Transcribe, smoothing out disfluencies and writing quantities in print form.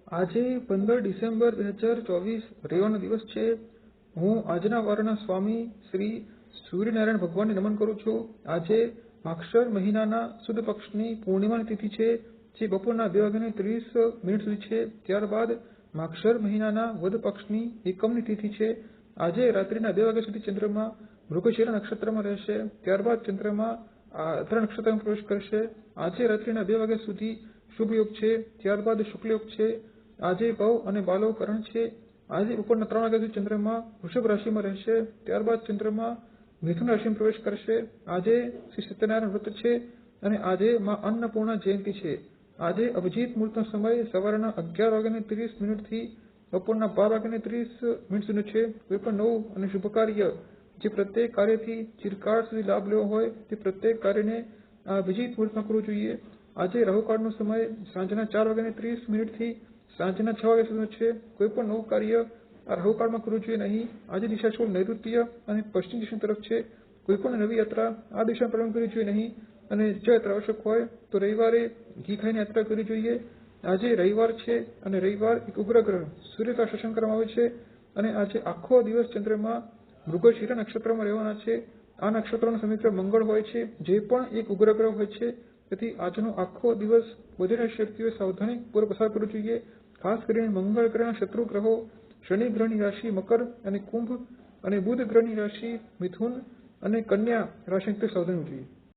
આજે 15 ડિસેમ્બર 2024 રવિવારનો દિવસ છે. હું આજના વારના સ્વામી શ્રી સૂર્યનારાયણ ભગવાનને નમન કરું છું. આજે માક્ષર મહિનાના સુદ પક્ષની પૂર્ણિમાની તિથિ છે, જે બપોરના 2:30 સુધી છે. ત્યારબાદ માક્ષર મહિનાના વદ પક્ષની એકમની તિથિ છે. આજે રાત્રિના 2 વાગ્યા સુધી ચંદ્રમા મૃગશિરા નક્ષત્રમાં રહેશે. ત્યારબાદ ચંદ્રમા આદ્રા નક્ષત્રમાં પ્રવેશ કરશે. આજે રાત્રિના 2 વાગ્યા સુધી શુભ યોગ છે. ત્યારબાદ શુક્લ યોગ છે. આજે ભવ અને બાલો કરણ છે. આજે બપોરના 3 વાગ્યા સુધી ચંદ્રમા વૃષભ રાશિમાં રહેશે. ત્યારબાદ ચંદ્રમા મિથુન રાશિમાં પ્રવેશ કરશે. આજે શ્રી સત્યનારાયણ વ્રત છે અને આજે માં અન્નપૂર્ણા જયંતિ છે. આજે અભિજીત મુહૂર્તનો સમય સવારના 11:30 થી બપોરના 12:30 સુધી છે. કોઈ પણ નવું અને શુભ કાર્ય જે પ્રત્યેક કાર્યથી ચિરકાળ સુધી લાભ લેવો હોય તે પ્રત્યેક કાર્યને આ અભિજીત મુહૂર્તમાં કરવું જોઈએ. આજે રાહુકાળનો સમય સાંજના 4:30 થી સાંજના 6 વાગ્યા સુધીનો છે. કોઈ પણ નવું કાર્ય આ રાહુકાળમાં કરવું જોઈએ નહીં. આજે દિશા છોડ નૈઋત્ય અને પશ્ચિમ દિશા તરફ છે. કોઈ પણ નવી યાત્રા આ દિશામાં પ્રારંભ કરવી જોઈએ નહીં. અને જો યાત્રા આવશ્યક હોય તો રવિવારે ઘી ખાઈને યાત્રા કરવી જોઈએ. આજે રવિવાર છે અને રવિવાર એક ઉગ્ર ગ્રહ સૂર્ય દ્વારા શાસન કરવામાં આવે છે અને આજે આખો દિવસ ચંદ્રમાં મૃગશિરા નક્ષત્રમાં રહેવાના છે. આ નક્ષત્રનો સમિત્ર મંગળ હોય છે, જે પણ એક ઉગ્ર ગ્રહ હોય છે. તેથી આજનો આખો દિવસ બધી શક્તિઓ સાવધાની પૂર્વક પસાર કરવો જોઈએ. ખાસ કરીને મંગળ ગ્રહના શત્રુ ગ્રહો શનિ ગ્રહની રાશિ મકર અને કુંભ અને બુધ ગ્રહની રાશિ મિથુન અને કન્યા રાશિ સાવધાન જોઈએ.